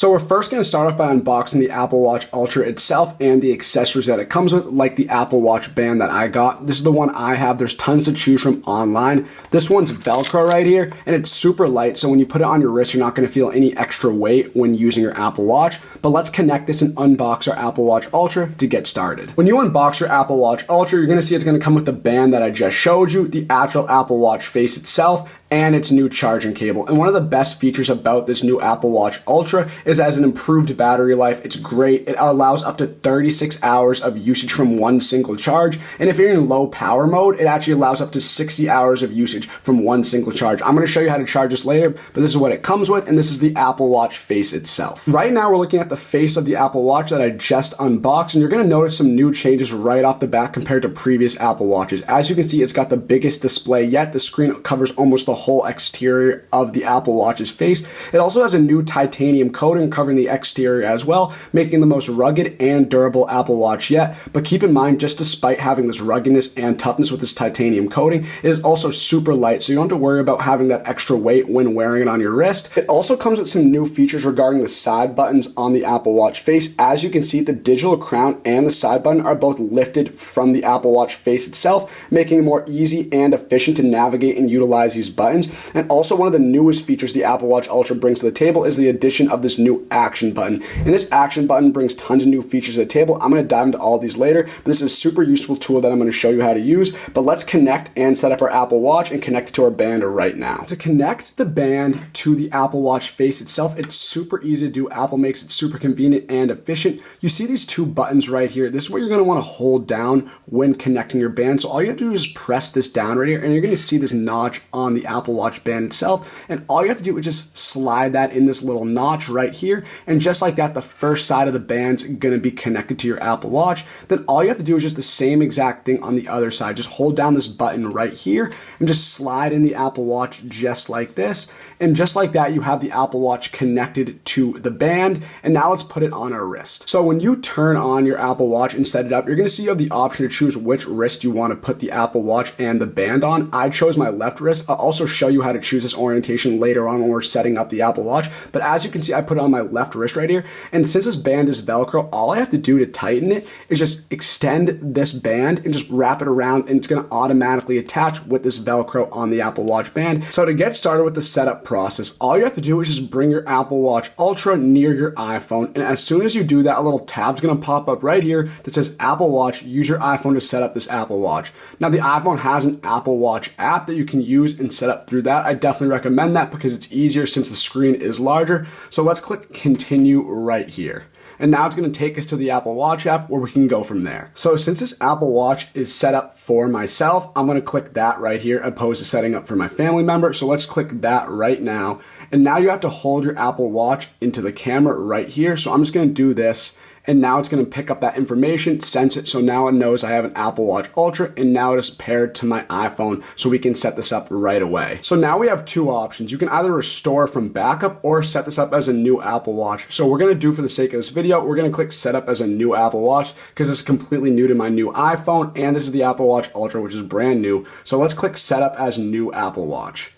So we're first going to start off by unboxing the Apple Watch Ultra itself and the accessories that it comes with, like the Apple Watch band that I got. This is the one I have. There's tons to choose from online. This one's Velcro right here, and it's super light, so when you put it on your wrist, you're not going to feel any extra weight when using your Apple Watch. But let's connect this and unbox our Apple Watch Ultra to get started. When you unbox your Apple Watch Ultra, you're going to see it's going to come with the band that I just showed you, the actual Apple Watch face itself, and its new charging cable. And one of the best features about this new Apple Watch Ultra is it has an improved battery life. It's great. It allows up to 36 hours of usage from one single charge. And if you're in low power mode, it actually allows up to 60 hours of usage from one single charge. I'm gonna show you how to charge this later, but this is what it comes with, and this is the Apple Watch face itself. Right now, we're looking at the face of the Apple Watch that I just unboxed, and you're gonna notice some new changes right off the bat compared to previous Apple Watches. As you can see, it's got the biggest display yet. The screen covers almost the whole exterior of the Apple Watch's face. It also has a new titanium coating covering the exterior as well, making it the most rugged and durable Apple Watch yet. But keep in mind, just despite having this ruggedness and toughness with this titanium coating, it is also super light, so you don't have to worry about having that extra weight when wearing it on your wrist. It also comes with some new features regarding the side buttons on the Apple Watch face. As you can see, the digital crown and the side button are both lifted from the Apple Watch face itself, making it more easy and efficient to navigate and utilize these buttons. And also, one of the newest features the Apple Watch Ultra brings to the table is the addition of this new action button. And this action button brings tons of new features to the table. I'm going to dive into all of these later, but this is a super useful tool that I'm going to show you how to use. But let's connect and set up our Apple Watch and connect it to our band right now. To connect the band to the Apple Watch face itself, it's super easy to do. Apple makes it super convenient and efficient. You see these two buttons right here. This is what you're going to want to hold down when connecting your band. So all you have to do is press this down right here, and you're going to see this notch on the Apple Watch band itself, and all you have to do is just slide that in this little notch right here, and just like that, the first side of the band's going to be connected to your Apple Watch. Then all you have to do is just the same exact thing on the other side. Just hold down this button right here and just slide in the Apple Watch just like this, and just like that, you have the Apple Watch connected to the band. And now let's put it on our wrist. So when you turn on your Apple Watch and set it up, you're going to see you have the option to choose which wrist you want to put the Apple Watch and the band on. I chose my left wrist. I'll also show you how to choose this orientation later on when we're setting up the Apple Watch. But as you can see, I put it on my left wrist right here. And since this band is Velcro, all I have to do to tighten it is just extend this band and just wrap it around, and it's going to automatically attach with this Velcro on the Apple Watch band. So to get started with the setup process, all you have to do is just bring your Apple Watch Ultra near your iPhone. And as soon as you do that, a little tab's going to pop up right here that says Apple Watch. Use your iPhone to set up this Apple Watch. Now the iPhone has an Apple Watch app that you can use and set up through that. I definitely recommend that because it's easier since the screen is larger. So let's click continue right here. And now it's going to take us to the Apple Watch app where we can go from there. So since this Apple Watch is set up for myself, I'm going to click that right here opposed to setting up for my family member. So let's click that right now. And now you have to hold your Apple Watch into the camera right here. So I'm just going to do this. And now it's going to pick up that information, sense it, so now it knows I have an Apple Watch Ultra, and now it is paired to my iPhone, so we can set this up right away. So now we have two options. You can either restore from backup or set this up as a new Apple Watch. So we're going to do, for the sake of this video, we're going to click set up as a new Apple Watch because it's completely new to my new iPhone, and this is the Apple Watch Ultra, which is brand new. So let's click set up as new Apple Watch.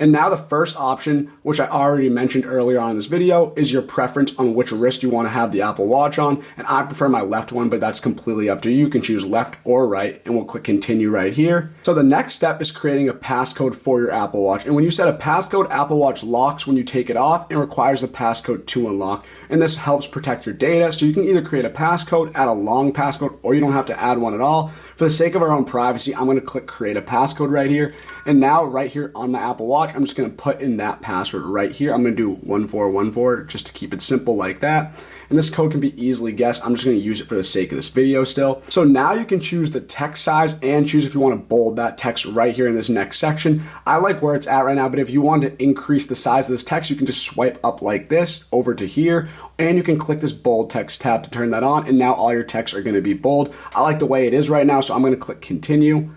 And now the first option, which I already mentioned earlier on in this video, is your preference on which wrist you want to have the Apple Watch on. And I prefer my left one, but that's completely up to you. You can choose left or right, and we'll click continue right here. So the next step is creating a passcode for your Apple Watch. And when you set a passcode, Apple Watch locks when you take it off and requires a passcode to unlock. And this helps protect your data. So you can either create a passcode, add a long passcode, or you don't have to add one at all. For the sake of our own privacy, I'm going to click create a passcode right here. And now right here on my Apple Watch, I'm just going to put in that password right here. I'm going to do 1414 just to keep it simple like that. And this code can be easily guessed. I'm just going to use it for the sake of this video still. So now you can choose the text size and choose if you want to bold that text right here in this next section. I like where it's at right now, but if you want to increase the size of this text, you can just swipe up like this over to here, and you can click this bold text tab to turn that on, and now all your texts are going to be bold. I like the way it is right now, so I'm going to click continue.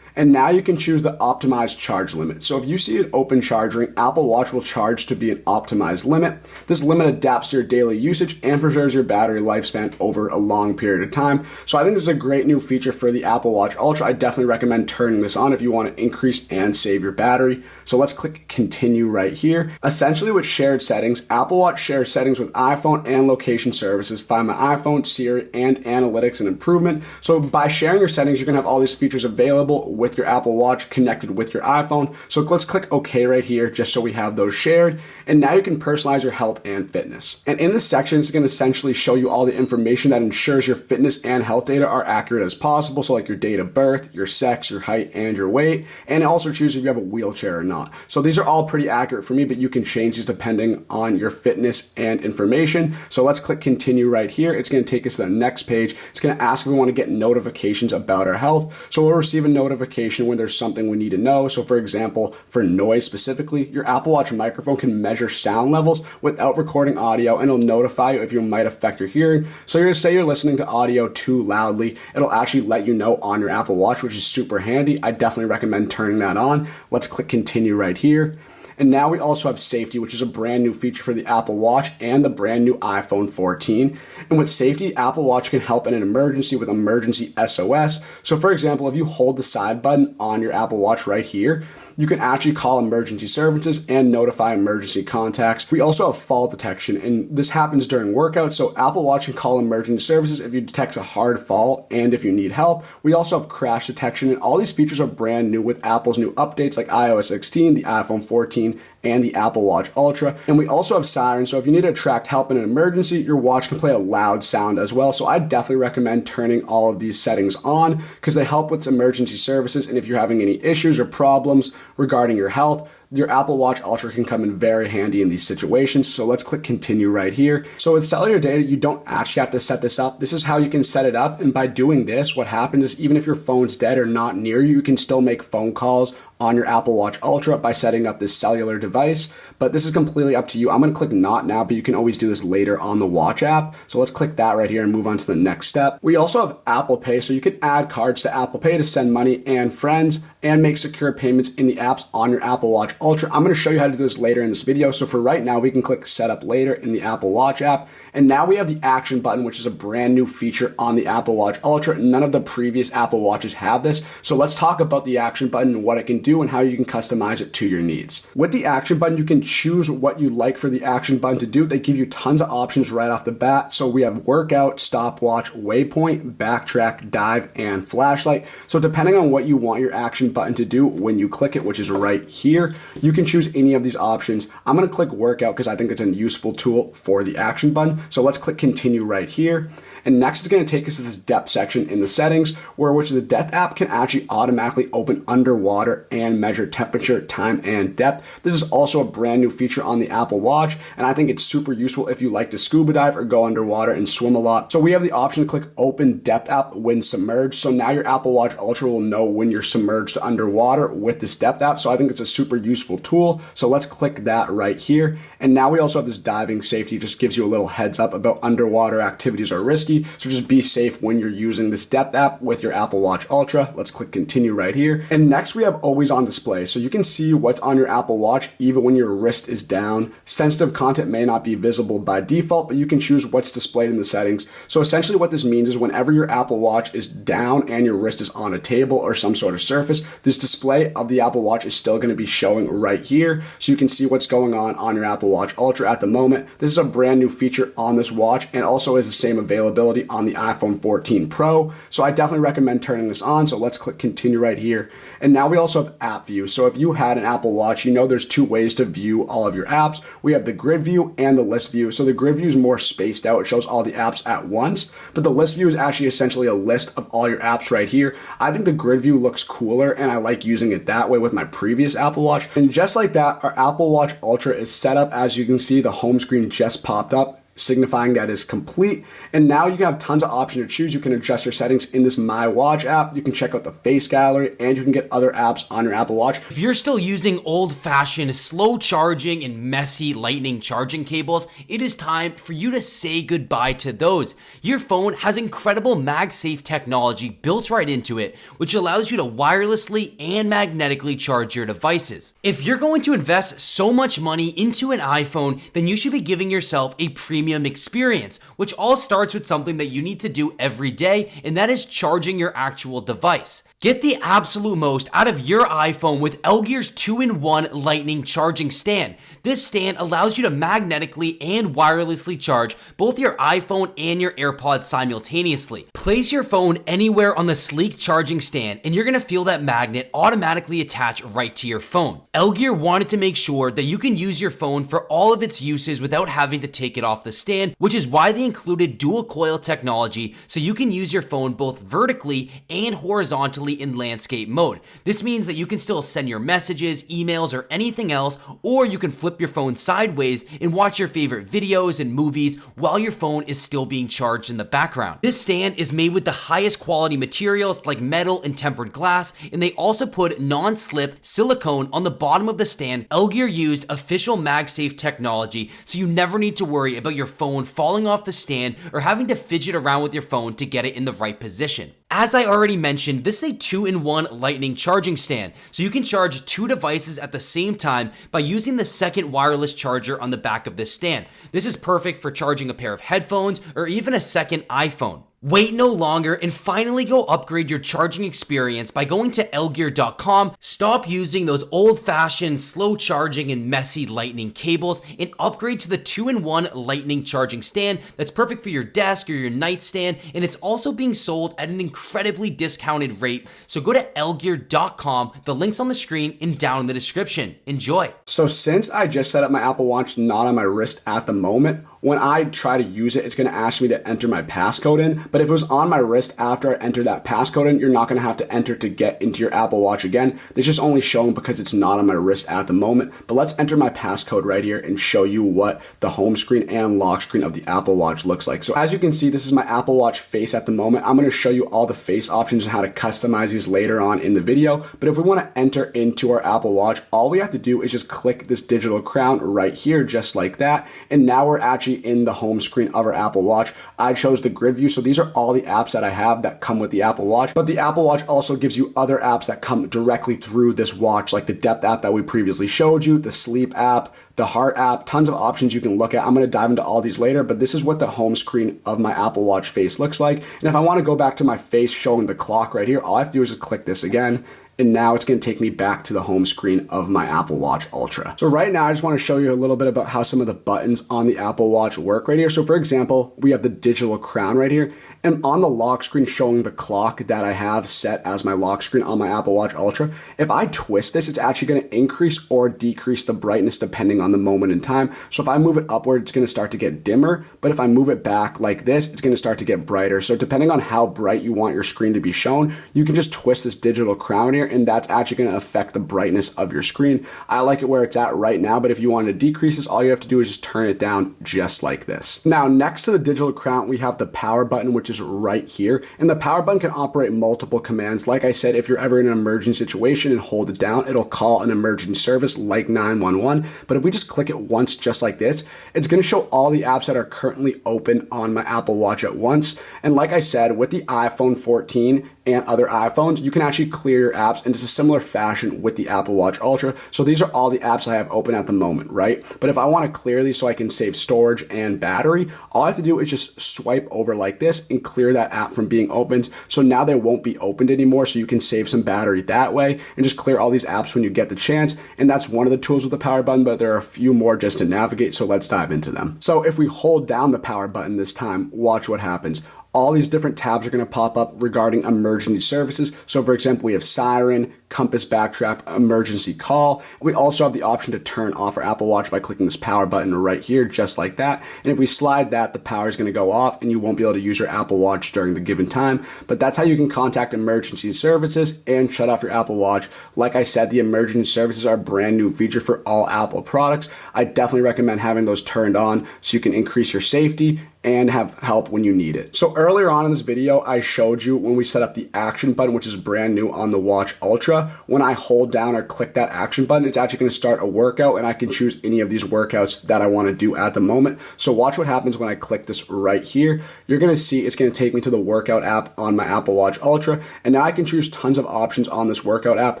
And now you can choose the optimized charge limit. So if you see an open charge ring, Apple Watch will charge to be an optimized limit. This limit adapts to your daily usage and preserves your battery lifespan over a long period of time. So I think this is a great new feature for the Apple Watch Ultra. I definitely recommend turning this on if you want to increase and save your battery. So let's click continue right here. Essentially with shared settings, Apple Watch shares settings with iPhone and location services, Find My iPhone, Siri, and analytics and improvement. So by sharing your settings, you're gonna have all these features available with your Apple Watch connected with your iPhone. So let's click OK right here just so we have those shared. And now you can personalize your health and fitness. And in this section, it's gonna essentially show you all the information that ensures your fitness and health data are accurate as possible. So like your date of birth, your sex, your height, and your weight. And it also chooses if you have a wheelchair or not. So these are all pretty accurate for me, but you can change these depending on your fitness and information. So let's click continue right here. It's going to take us to the next page. It's going to ask if we want to get notifications about our health. So we'll receive a notification when there's something we need to know. So for example, for noise specifically, your Apple Watch microphone can measure sound levels without recording audio, and it'll notify you if you might affect your hearing. So you're going to say you're listening to audio too loudly. It'll actually let you know on your Apple Watch, which is super handy. I definitely recommend turning that on. Let's click continue right here. And now we also have safety, which is a brand new feature for the Apple Watch and the brand new iPhone 14. And with safety, Apple Watch can help in an emergency with emergency SOS. So for example, if you hold the side button on your Apple Watch right here, you can actually call emergency services and notify emergency contacts. We also have fall detection, and this happens during workouts. So Apple Watch can call emergency services if you detect a hard fall and if you need help. We also have crash detection, and all these features are brand new with Apple's new updates like iOS 16, the iPhone 14, and the Apple Watch Ultra. And we also have sirens, so if you need to attract help in an emergency, your watch can play a loud sound as well. So I definitely recommend turning all of these settings on because they help with emergency services. And if you're having any issues or problems regarding your health, your Apple Watch Ultra can come in very handy in these situations. So let's click continue right here. So with cellular data, you don't actually have to set this up. This is how you can set it up. And by doing this, what happens is even if your phone's dead or not near you, you can still make phone calls on your Apple Watch Ultra by setting up this cellular device. But this is completely up to you. I'm gonna click not now, but you can always do this later on the Watch app. So let's click that right here and move on to the next step. We also have Apple Pay, so you can add cards to Apple Pay to send money and friends and make secure payments in the apps on your Apple Watch Ultra. I'm gonna show you how to do this later in this video. So for right now, we can click set up later in the Apple Watch app. And now we have the action button, which is a brand new feature on the Apple Watch Ultra. None of the previous Apple Watches have this. So let's talk about the action button and what it can do and how you can customize it to your needs. With the action button, you can choose what you like for the action button to do. They give you tons of options right off the bat. So we have workout, stopwatch, waypoint, backtrack, dive, and flashlight. So depending on what you want your action button to do when you click it, which is right here, you can choose any of these options. I'm gonna click workout because I think it's a useful tool for the action button. So let's click continue right here. And next is going to take us to this depth section in the settings, which the depth app can actually automatically open underwater and measure temperature, time, and depth. This is also a brand new feature on the Apple Watch, and I think it's super useful if you like to scuba dive or go underwater and swim a lot. So we have the option to click open depth app when submerged. So now your Apple Watch Ultra will know when you're submerged underwater with this depth app. So I think it's a super useful tool. So let's click that right here. And now we also have this diving safety, just gives you a little heads up about underwater activities are risky. So just be safe when you're using this depth app with your Apple Watch Ultra. Let's click continue right here. And next we have always on display. So you can see what's on your Apple Watch even when your wrist is down. Sensitive content may not be visible by default, but you can choose what's displayed in the settings. So essentially what this means is whenever your Apple Watch is down and your wrist is on a table or some sort of surface, this display of the Apple Watch is still going to be showing right here. So you can see what's going on your Apple Watch Ultra at the moment. This is a brand new feature on this watch and also is the same availability on the iPhone 14 Pro. So I definitely recommend turning this on. So let's click continue right here. And now we also have app view. So if you had an Apple Watch, you know there's two ways to view all of your apps. We have the grid view and the list view. So the grid view is more spaced out. It shows all the apps at once, but the list view is actually essentially a list of all your apps right here. I think the grid view looks cooler and I like using it that way with my previous Apple Watch. And just like that, our Apple Watch Ultra is set up. As you can see, the home screen just popped up. signifying that is complete. And now you can have tons of options to choose. You can adjust your settings in this My Watch app. You can check out the face gallery, and you can get other apps on your Apple Watch. If you're still using old-fashioned, slow charging and messy lightning charging cables, it is time for you to say goodbye to those. Your phone has incredible MagSafe technology built right into it, which allows you to wirelessly and magnetically charge your devices. If you're going to invest so much money into an iPhone, then you should be giving yourself a premium experience, which all starts with something that you need to do every day, and that is charging your actual device. Get the absolute most out of your iPhone with LGear's 2-in-1 lightning charging stand. This stand allows you to magnetically and wirelessly charge both your iPhone and your AirPods simultaneously. Place your phone anywhere on the sleek charging stand and you're going to feel that magnet automatically attach right to your phone. LGear wanted to make sure that you can use your phone for all of its uses without having to take it off the stand, which is why they included dual coil technology so you can use your phone both vertically and horizontally in landscape mode. This means that you can still send your messages, emails, or anything else, or you can flip your phone sideways and watch your favorite videos and movies while your phone is still being charged in the background. This stand is made with the highest quality materials like metal and tempered glass, and they also put non-slip silicone on the bottom of the stand. LGear used official MagSafe technology, so you never need to worry about your phone falling off the stand or having to fidget around with your phone to get it in the right position. As I already mentioned, this is a 2-in-1 lightning charging stand, so you can charge two devices at the same time by using the second wireless charger on the back of this stand. This is perfect for charging a pair of headphones or even a second iPhone. Wait no longer and finally go upgrade your charging experience by going to LGear.com. Stop using those old-fashioned, slow charging and messy lightning cables and upgrade to the 2-in-1 lightning charging stand that's perfect for your desk or your nightstand, and it's also being sold at an incredibly discounted rate. So go to LGear.com. The link's on the screen and down in the description. Enjoy. So since I just set up my Apple Watch not on my wrist at the moment, when I try to use it, it's going to ask me to enter my passcode in. But if it was on my wrist after I enter that passcode in, you're not going to have to enter to get into your Apple Watch again. It's just only showing because it's not on my wrist at the moment. But let's enter my passcode right here and show you what the home screen and lock screen of the Apple Watch looks like. So as you can see, this is my Apple Watch face at the moment. I'm going to show you all the face options and how to customize these later on in the video. But if we want to enter into our Apple Watch, all we have to do is just click this digital crown right here, just like that. And now we're actually in the home screen of our Apple Watch. I chose the grid view, so these are all the apps that I have that come with the Apple Watch. But the Apple Watch also gives you other apps that come directly through this watch, like the depth app that we previously showed you, the sleep app, the heart app, tons of options you can look at. I'm going to dive into all these later, but this is what the home screen of my Apple Watch face looks like. And if I want to go back to my face showing the clock right here, all I have to do is just click this again. And now it's going to take me back to the home screen of my Apple Watch Ultra. So right now, I just want to show you a little bit about how some of the buttons on the Apple Watch work right here. So for example, we have the digital crown right here. And on the lock screen showing the clock that I have set as my lock screen on my Apple Watch Ultra, if I twist this, it's actually going to increase or decrease the brightness depending on the moment in time. So if I move it upward, it's going to start to get dimmer. But if I move it back like this, it's going to start to get brighter. So depending on how bright you want your screen to be shown, you can just twist this digital crown here, and that's actually going to affect the brightness of your screen. I like it where it's at right now, but if you want to decrease this, all you have to do is just turn it down just like this. Now, next to the digital crown, we have the power button, which is right here. And the power button can operate multiple commands. Like I said, if you're ever in an emergency situation and hold it down, it'll call an emergency service like 911. But if we just click it once, just like this, it's going to show all the apps that are currently open on my Apple Watch at once. And like I said, with the iPhone 14 and other iPhones, you can actually clear your apps in just a similar fashion with the Apple Watch Ultra. So these are all the apps I have open at the moment, right? But if I want to clear these so I can save storage and battery, all I have to do is just swipe over like this and clear that app from being opened. So now they won't be opened anymore, so you can save some battery that way and just clear all these apps when you get the chance. And that's one of the tools with the power button, but there are a few more just to navigate, so let's dive into them. So if we hold down the power button this time, watch what happens. all these different tabs are going to pop up regarding emergency services. So for example, we have siren, compass backtrack, emergency call. We also have the option to turn off our Apple Watch by clicking this power button right here, just like that. And if we slide that, the power is going to go off and you won't be able to use your Apple Watch during the given time. But that's how you can contact emergency services and shut off your Apple Watch. Like I said, the emergency services are a brand new feature for all Apple products. I definitely recommend having those turned on so you can increase your safety and have help when you need it. So earlier on in this video, I showed you when we set up the action button, which is brand new on the Watch Ultra. When I hold down or click that action button, it's actually going to start a workout and I can choose any of these workouts that I want to do at the moment. So watch what happens when I click this right here. You're going to see it's going to take me to the workout app on my Apple Watch Ultra. And now I can choose tons of options on this workout app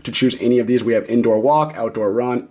to choose any of these. We have indoor walk, outdoor run,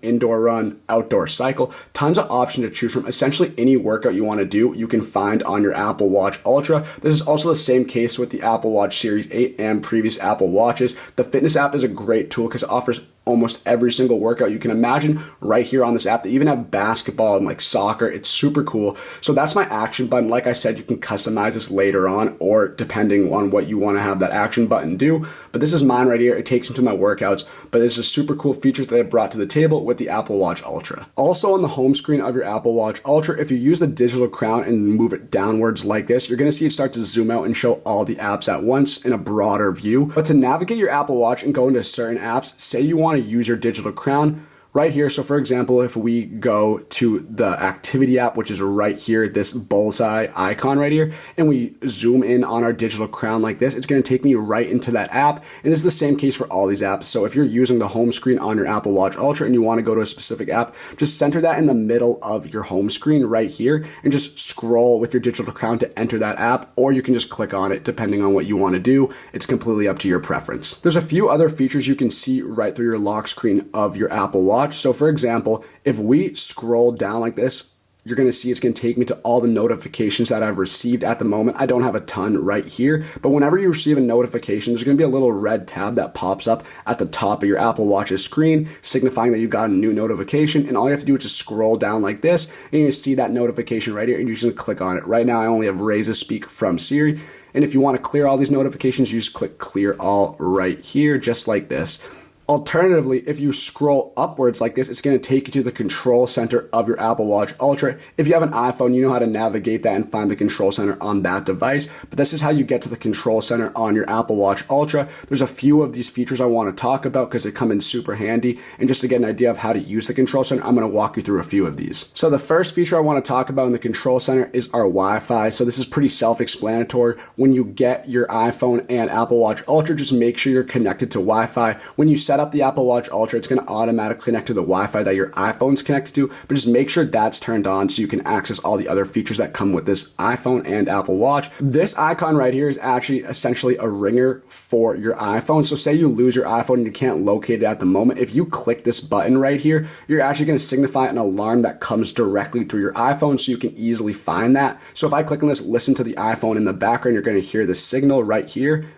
outdoor cycle, tons of options to choose from. Essentially any workout you want to do, you can find on your Apple Watch Ultra. This is also the same case with the Apple Watch Series 8 and previous Apple Watches. The fitness app is a great tool because it offers almost every single workout you can imagine right here on this app. They even have basketball and like soccer. It's super cool. So that's my action button. Like I said, you can customize this later on or depending on what you want to have that action button do. But this is mine right here. It takes me to my workouts, but it's a super cool feature that I brought to the table with the Apple Watch Ultra. Also on the home screen of your Apple Watch Ultra, if you use the digital crown and move it downwards like this, you're going to see it start to zoom out and show all the apps at once in a broader view. But to navigate your Apple Watch and go into certain apps, say you want to use your digital crown right here. So for example, if we go to the activity app, which is right here, this bullseye icon right here, and we zoom in on our digital crown like this, it's going to take me right into that app. And this is the same case for all these apps. So if you're using the home screen on your Apple Watch Ultra and you want to go to a specific app, just center that in the middle of your home screen right here and just scroll with your digital crown to enter that app, or you can just click on it depending on what you want to do. It's completely up to your preference. There's a few other features you can see right through your lock screen of your Apple Watch. So for example, if we scroll down like this, you're going to see it's going to take me to all the notifications that I've received at the moment. I don't have a ton right here, but whenever you receive a notification, there's going to be a little red tab that pops up at the top of your Apple Watch's screen, signifying that you got a new notification. And all you have to do is just scroll down like this, and you see that notification right here, and you just click on it. Right now, I only have Raise to Speak from Siri. And if you want to clear all these notifications, you just click Clear All right here, just like this. Alternatively, if you scroll upwards like this, it's going to take you to the control center of your Apple Watch Ultra. If you have an iPhone, you know how to navigate that and find the control center on that device. But this is how you get to the control center on your Apple Watch Ultra. There's a few of these features I want to talk about because they come in super handy. And just to get an idea of how to use the control center, I'm going to walk you through a few of these. So the first feature I want to talk about in the control center is our Wi-Fi. So this is pretty self-explanatory. When you get your iPhone and Apple Watch Ultra, just make sure you're connected to Wi-Fi. When you set up the Apple Watch Ultra, it's going to automatically connect to the Wi-Fi that your iPhone's connected to, but just make sure that's turned on so you can access all the other features that come with this iPhone and Apple Watch. This icon right here is actually essentially a ringer for your iPhone. So say you lose your iPhone and you can't locate it at the moment. If you click this button right here, you're actually going to signify an alarm that comes directly through your iPhone so you can easily find that. So if I click on this, listen to the iPhone in the background, you're going to hear the signal right here.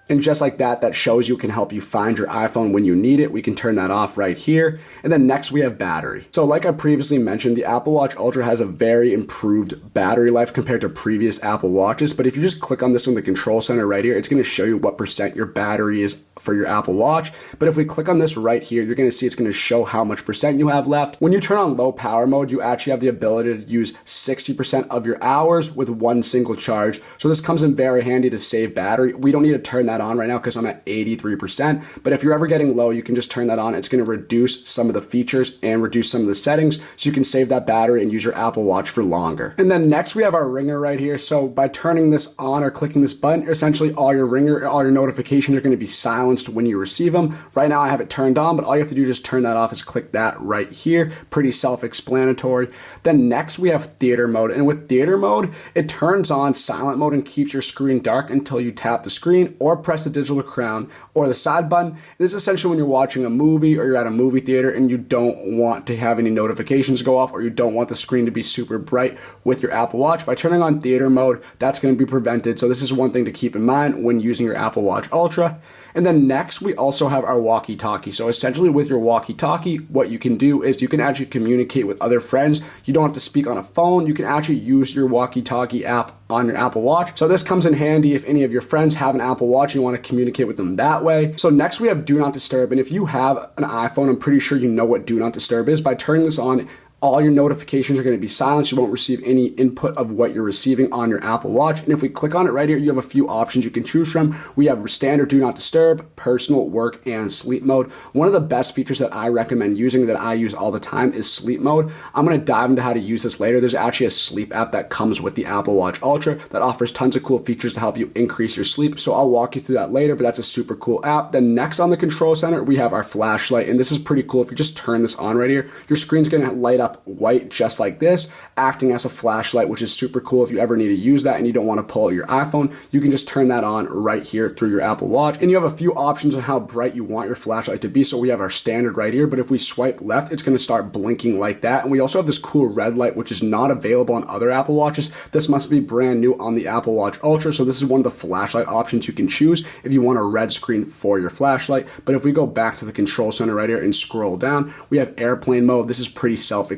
And just like that, that shows you can help you find your iPhone when you need it. We can turn that off right here. And then next we have battery. So like I previously mentioned, the Apple Watch Ultra has a very improved battery life compared to previous Apple Watches. But if you just click on this in the control center right here, it's going to show you what percent your battery is for your Apple Watch. But if we click on this right here, you're going to see it's going to show how much percent you have left. When you turn on low power mode, you actually have the ability to use 60% of your hours with one single charge. So this comes in very handy to save battery. We don't need to turn that on right now because I'm at 83%. But if you're ever getting low, you can just turn that on. It's going to reduce some of the features and reduce some of the settings so you can save that battery and use your Apple Watch for longer. And then next we have our ringer right here. So by turning this on or clicking this button, essentially all your notifications are going to be silenced when you receive them. Right now I have it turned on, but all you have to do to just turn that off is click that right here. Pretty self-explanatory. Then next we have theater mode. And with theater mode, it turns on silent mode and keeps your screen dark until you tap the screen or press the digital crown or the side button. This is essentially when you're watching a movie or you're at a movie theater and you don't want to have any notifications go off or you don't want the screen to be super bright with your Apple Watch. By turning on theater mode, that's going to be prevented. So this is one thing to keep in mind when using your Apple Watch Ultra. And then next, we also have our walkie-talkie. So essentially with your walkie-talkie, what you can do is you can actually communicate with other friends. You don't have to speak on a phone. You can actually use your walkie-talkie app on your Apple Watch. So this comes in handy if any of your friends have an Apple Watch and you want to communicate with them that way. So next we have Do Not Disturb. And if you have an iPhone, I'm pretty sure you know what Do Not Disturb is. By turning this on, all your notifications are going to be silenced. You won't receive any input of what you're receiving on your Apple Watch. And if we click on it right here, you have a few options you can choose from. We have standard Do Not Disturb, personal, work, and sleep mode. One of the best features that I recommend using, that I use all the time, is sleep mode. I'm going to dive into how to use this later. There's actually a sleep app that comes with the Apple Watch Ultra that offers tons of cool features to help you increase your sleep. So I'll walk you through that later, but that's a super cool app. Then next on the control center, we have our flashlight. And this is pretty cool. If you just turn this on right here, your screen's going to light up white just like this, acting as a flashlight, which is super cool. If you ever need to use that and you don't want to pull out your iPhone, you can just turn that on right here through your Apple Watch. And you have a few options on how bright you want your flashlight to be. So we have our standard right here, but if we swipe left, it's going to start blinking like that. And we also have this cool red light, which is not available on other Apple Watches. This must be brand new on the Apple Watch Ultra. So this is one of the flashlight options you can choose if you want a red screen for your flashlight. But if we go back to the control center right here and scroll down, we have airplane mode. This is pretty self-explanatory.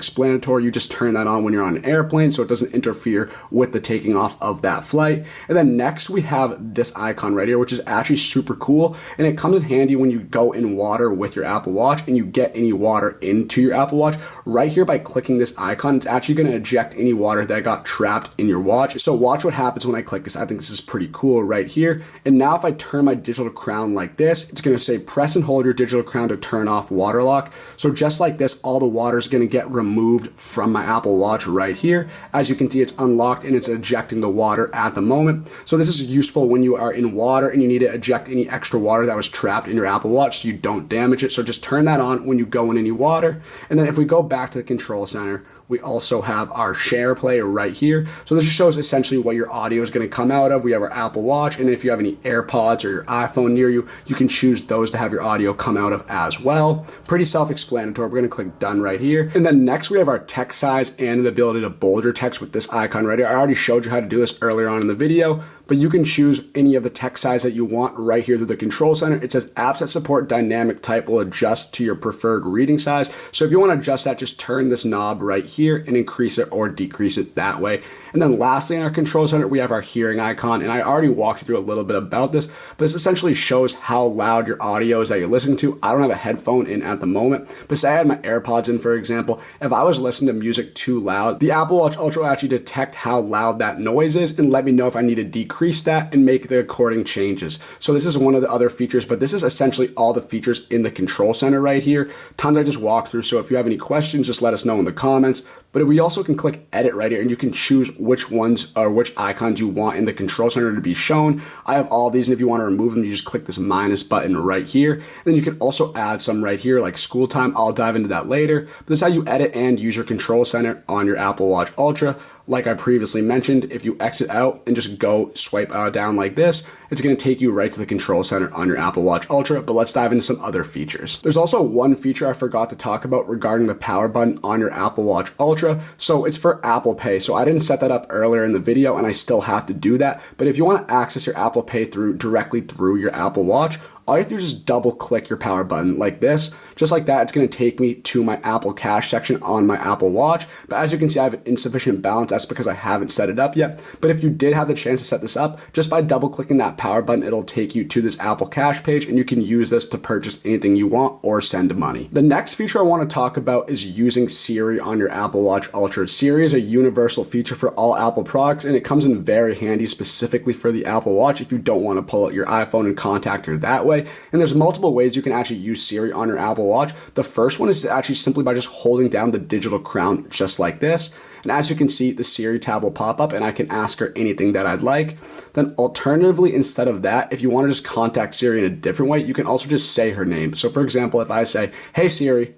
You just turn that on when you're on an airplane so it doesn't interfere with the taking off of that flight. And then next we have this icon right here, which is actually super cool. And it comes in handy when you go in water with your Apple Watch and you get any water into your Apple Watch. Right here, by clicking this icon, it's actually going to eject any water that got trapped in your watch. So watch what happens when I click this. I think this is pretty cool right here. And now if I turn my digital crown like this, it's going to say press and hold your digital crown to turn off water lock. So just like this, all the water is going to get removed from my Apple Watch right here. As you can see, it's unlocked and it's ejecting the water at the moment. So this is useful when you are in water and you need to eject any extra water that was trapped in your Apple Watch so you don't damage it. So just turn that on when you go in any water. And then if we go back to the control center, we also have our share play right here. So this just shows essentially what your audio is going to come out of. We have our Apple Watch, and if you have any AirPods or your iPhone near you, you can choose those to have your audio come out of as well. Pretty self-explanatory. We're going to click done right here. And then next we have our text size and the ability to bold your text with this icon right here. I already showed you how to do this earlier on in the video, but you can choose any of the text size that you want right here through the control center. It says apps that support dynamic type will adjust to your preferred reading size. So if you want to adjust that, just turn this knob right here and increase it or decrease it that way. And then lastly, in our control center, we have our hearing icon. And I already walked you through a little bit about this, but this essentially shows how loud your audio is that you're listening to. I don't have a headphone in at the moment, but say I had my AirPods in, for example. If I was listening to music too loud, the Apple Watch Ultra will actually detect how loud that noise is and let me know if I need to decrease that and make the according changes. So this is one of the other features, but this is essentially all the features in the control center right here. Tons I just walked through. So if you have any questions, just let us know in the comments. But we also can click edit right here and you can choose which ones or which icons you want in the control center to be shown. I have all these, and if you want to remove them, you just click this minus button right here. And then you can also add some right here like school time. I'll dive into that later. But this is how you edit and use your control center on your Apple Watch Ultra. Like I previously mentioned, if you exit out and just go swipe down like this, it's going to take you right to the control center on your Apple Watch Ultra. But let's dive into some other features. There's also one feature I forgot to talk about regarding the power button on your Apple Watch Ultra. So it's for Apple Pay. So I didn't set that up earlier in the video and I still have to do that. But if you want to access your Apple Pay directly through your Apple Watch, all you have to do is just double click your power button like this. Just like that, it's going to take me to my Apple Cash section on my Apple Watch. But as you can see, I have an insufficient balance. That's because I haven't set it up yet. But if you did have the chance to set this up, just by double clicking that power button, it'll take you to this Apple Cash page and you can use this to purchase anything you want or send money. The next feature I want to talk about is using Siri on your Apple Watch Ultra. Siri is a universal feature for all Apple products and it comes in very handy specifically for the Apple Watch if you don't want to pull out your iPhone and contact her that way. And there's multiple ways you can actually use Siri on your Apple Watch. The first one is actually simply by just holding down the digital crown just like this. And as you can see, the Siri tab will pop up and I can ask her anything that I'd like. Then alternatively, instead of that, if you want to just contact Siri in a different way, you can also just say her name. So for example, if I say, "Hey Siri,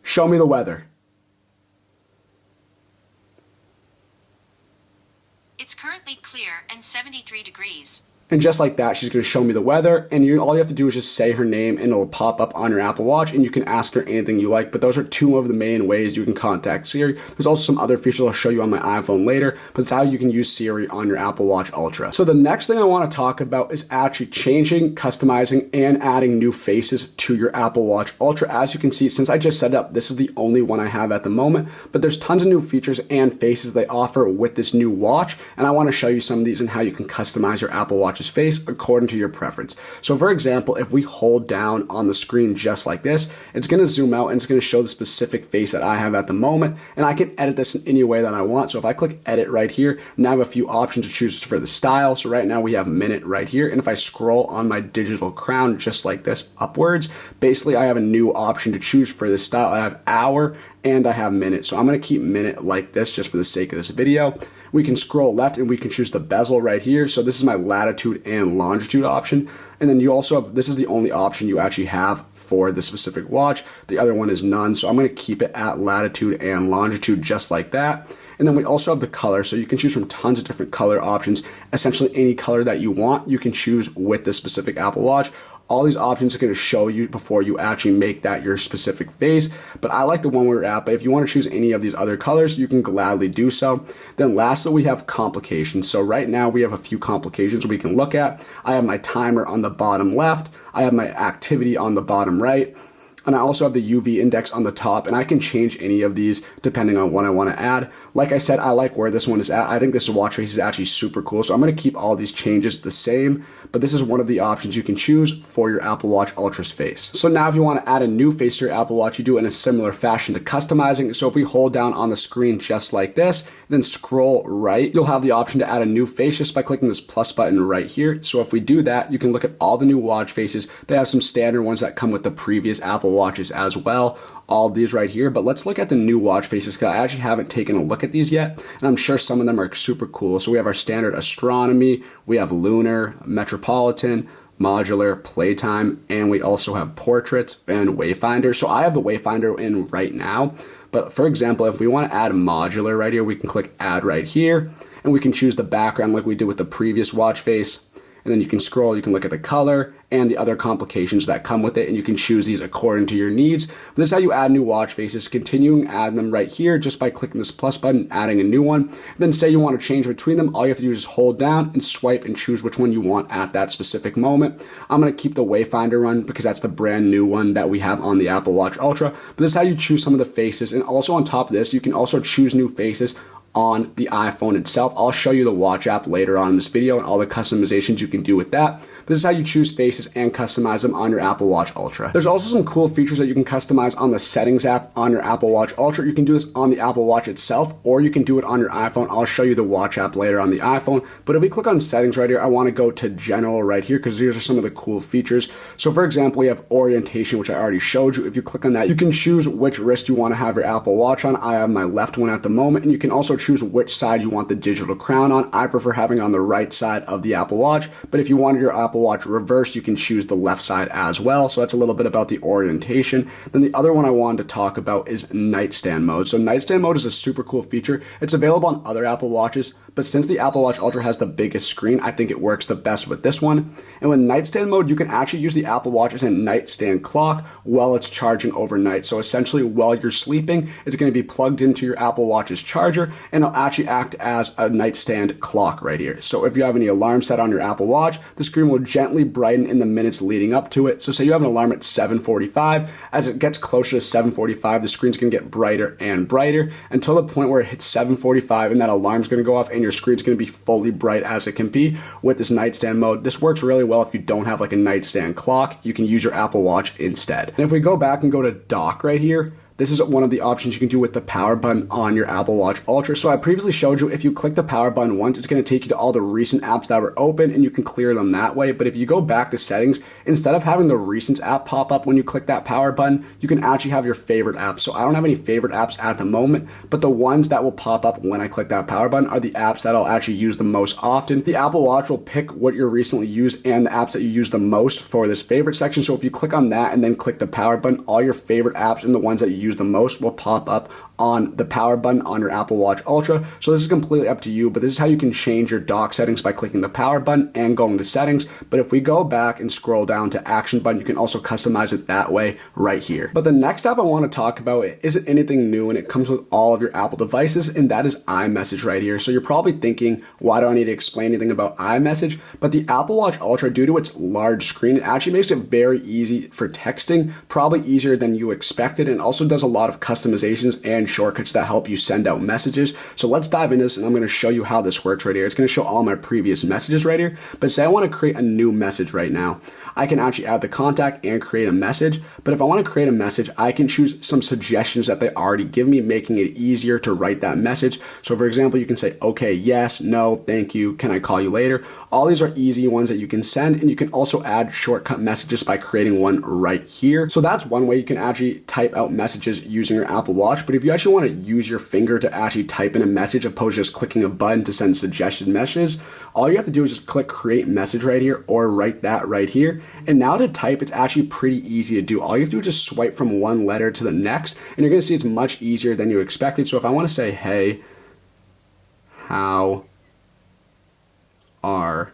show me the weather." It's currently clear and 73 degrees. And just like that, she's going to show me the weather, and all you have to do is just say her name and it'll pop up on your Apple Watch, and you can ask her anything you like. But those are two of the main ways you can contact Siri. There's also some other features I'll show you on my iPhone later, but it's how you can use Siri on your Apple Watch Ultra. So the next thing I want to talk about is actually changing, customizing, and adding new faces to your Apple Watch Ultra. As you can see, since I just set it up, this is the only one I have at the moment, but there's tons of new features and faces they offer with this new watch, and I want to show you some of these and how you can customize your Apple Watch's face according to your preference. So for example, if we hold down on the screen just like this, it's going to zoom out and it's going to show the specific face that I have at the moment, and I can edit this in any way that I want. So if I click edit right here, now I have a few options to choose for the style. So right now we have minute right here, and if I scroll on my digital crown just like this upwards, basically I have a new option to choose for the style. I have hour and I have minute. So I'm going to keep minute like this just for the sake of this video. We can scroll left and we can choose the bezel right here. So this is my latitude and longitude option. And then you also have, this is the only option you actually have for the specific watch. The other one is none. So I'm going to keep it at latitude and longitude just like that. And then we also have the color. So you can choose from tons of different color options. Essentially any color that you want, you can choose with the specific Apple Watch. All these options are going to show you before you actually make that your specific face, but I like the one we're at. But if you want to choose any of these other colors, you can gladly do so. Then lastly, we have complications. So right now we have a few complications we can look at. I have my timer on the bottom left. I have my activity on the bottom right. And I also have the UV index on the top, and I can change any of these depending on what I want to add. Like I said, I like where this one is at. I think this watch face is actually super cool. So I'm going to keep all these changes the same, but this is one of the options you can choose for your Apple Watch Ultra's face. So now if you want to add a new face to your Apple Watch, you do it in a similar fashion to customizing. So if we hold down on the screen just like this, then scroll right, you'll have the option to add a new face just by clicking this plus button right here. So if we do that, you can look at all the new watch faces. They have some standard ones that come with the previous Apple Watches as well. All of these right here, but let's look at the new watch faces because I actually haven't taken a look at these yet, and I'm sure some of them are super cool. So we have our standard astronomy, we have lunar, metropolitan, modular, playtime, and we also have portrait and wayfinder. So I have the wayfinder in right now, but for example, if we want to add modular right here, we can click add right here, and we can choose the background like we did with the previous watch face. And then you can scroll, you can look at the color and the other complications that come with it, and you can choose these according to your needs. But this is how you add new watch faces, continuing add them right here just by clicking this plus button, adding a new one. Then say you want to change between them, all you have to do is hold down and swipe and choose which one you want at that specific moment. I'm going to keep the Wayfinder one because that's the brand new one that we have on the Apple Watch Ultra. But this is how you choose some of the faces, and also on top of this, you can also choose new faces on the iPhone itself. I'll show you the watch app later on in this video and all the customizations you can do with that. This is how you choose faces and customize them on your Apple Watch Ultra. There's also some cool features that you can customize on the settings app on your Apple Watch Ultra. You can do this on the Apple Watch itself, or you can do it on your iPhone. I'll show you the watch app later on the iPhone. But if we click on settings right here, I want to go to general right here because these are some of the cool features. So for example, we have orientation, which I already showed you. If you click on that, you can choose which wrist you want to have your Apple Watch on. I have my left one at the moment, and you can also choose which side you want the digital crown on. I prefer having on the right side of the Apple Watch, but if you wanted your Apple Watch reversed, you can choose the left side as well. So that's a little bit about the orientation. Then the other one I wanted to talk about is nightstand mode. So nightstand mode is a super cool feature. It's available on other Apple Watches, but since the Apple Watch Ultra has the biggest screen, I think it works the best with this one. And with nightstand mode, you can actually use the Apple Watch as a nightstand clock while it's charging overnight. So essentially, while you're sleeping, it's going to be plugged into your Apple Watch's charger, and it'll actually act as a nightstand clock right here. So if you have any alarm set on your Apple Watch, the screen will gently brighten in the minutes leading up to it. So say you have an alarm at 7:45, as it gets closer to 7:45, the screen's going to get brighter and brighter until the point where it hits 7:45, and that alarm's going to go off and your screen's going to be fully bright as it can be with this nightstand mode. This works really well if you don't have like a nightstand clock. You can use your Apple Watch instead. And if we go back and go to dock right here, this is one of the options you can do with the power button on your Apple Watch Ultra. So I previously showed you if you click the power button once, it's going to take you to all the recent apps that were open and you can clear them that way. But if you go back to settings, instead of having the recent app pop up when you click that power button, you can actually have your favorite apps. So I don't have any favorite apps at the moment, but the ones that will pop up when I click that power button are the apps that I'll actually use the most often. The Apple Watch will pick what you recently used and the apps that you use the most for this favorite section. So if you click on that and then click the power button, all your favorite apps and the ones that you use the most will pop up on the power button on your Apple Watch Ultra. So this is completely up to you, but this is how you can change your dock settings by clicking the power button and going to settings. But if we go back and scroll down to action button, you can also customize it that way right here. But the next app I want to talk about isn't anything new, and it comes with all of your Apple devices, and that is iMessage right here. So you're probably thinking, why do I need to explain anything about iMessage? But the Apple Watch Ultra, due to its large screen, it actually makes it very easy for texting, probably easier than you expected, and also does a lot of customizations and shortcuts that help you send out messages. So let's dive into this, and I'm going to show you how this works right here. It's going to show all my previous messages right here, but say I want to create a new message right now. I can actually add the contact and create a message, but if I want to create a message, I can choose some suggestions that they already give me, making it easier to write that message. So for example, you can say, okay, yes, no, thank you, can I call you later? All these are easy ones that you can send, and you can also add shortcut messages by creating one right here. So that's one way you can actually type out messages using your Apple Watch. But if you actually want to use your finger to actually type in a message opposed to just clicking a button to send suggested messages, all you have to do is just click create message right here or write that right here. And now to type, it's actually pretty easy to do. All you have to do is just swipe from one letter to the next, and you're going to see it's much easier than you expected. So if I want to say, hey, how are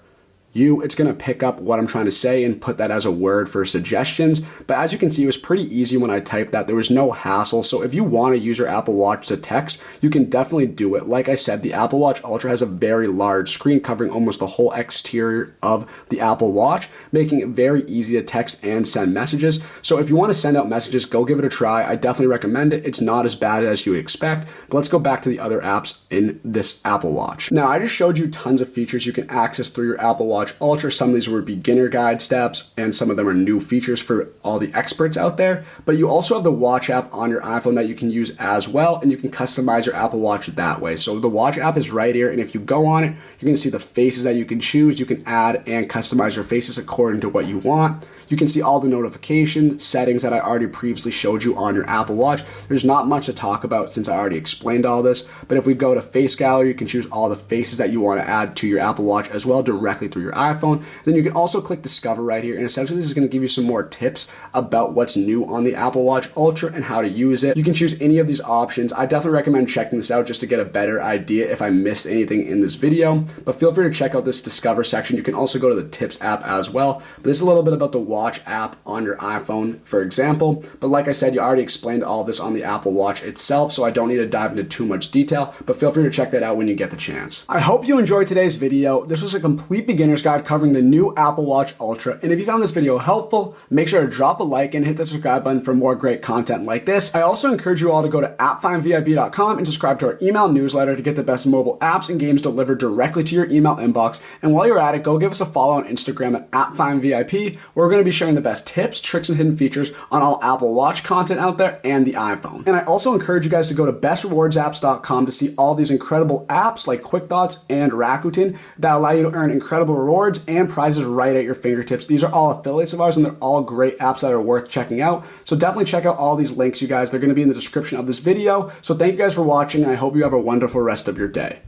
you, it's going to pick up what I'm trying to say and put that as a word for suggestions. But as you can see, it was pretty easy when I typed that. There was no hassle. So if you want to use your Apple Watch to text, you can definitely do it. Like I said, the Apple Watch Ultra has a very large screen covering almost the whole exterior of the Apple Watch, making it very easy to text and send messages. So if you want to send out messages, go give it a try. I definitely recommend it. It's not as bad as you would expect. But let's go back to the other apps in this Apple Watch. Now, I just showed you tons of features you can access through your Apple Watch Ultra. Some of these were beginner guide steps, and some of them are new features for all the experts out there. But you also have the Watch app on your iPhone that you can use as well, and you can customize your Apple Watch that way. So the Watch app is right here, and if you go on it, you're going to see the faces that you can choose. You can add and customize your faces according to what you want. You can see all the notification settings that I already previously showed you on your Apple Watch. There's not much to talk about since I already explained all this, but if we go to Face Gallery, you can choose all the faces that you want to add to your Apple Watch as well directly through your iPhone. Then you can also click Discover right here, and essentially this is going to give you some more tips about what's new on the Apple Watch Ultra and how to use it. You can choose any of these options. I definitely recommend checking this out just to get a better idea if I missed anything in this video, but feel free to check out this Discover section. You can also go to the Tips app as well. But this is a little bit about the Watch app on your iPhone, for example. But like I said, you already explained all this on the Apple Watch itself, so I don't need to dive into too much detail, but feel free to check that out when you get the chance. I hope you enjoyed today's video. This was a complete beginner's guide covering the new Apple Watch Ultra. And if you found this video helpful, make sure to drop a like and hit the subscribe button for more great content like this. I also encourage you all to go to appfindvip.com and subscribe to our email newsletter to get the best mobile apps and games delivered directly to your email inbox. And while you're at it, go give us a follow on Instagram at appfindvip, where we're going to be sharing the best tips, tricks, and hidden features on all Apple Watch content out there and the iPhone. And I also encourage you guys to go to bestrewardapps.com to see all these incredible apps like QuickThoughts and Rakuten that allow you to earn incredible rewards and prizes right at your fingertips. These are all affiliates of ours, and they're all great apps that are worth checking out. So definitely check out all these links, you guys. They're going to be in the description of this video. So thank you guys for watching, and I hope you have a wonderful rest of your day.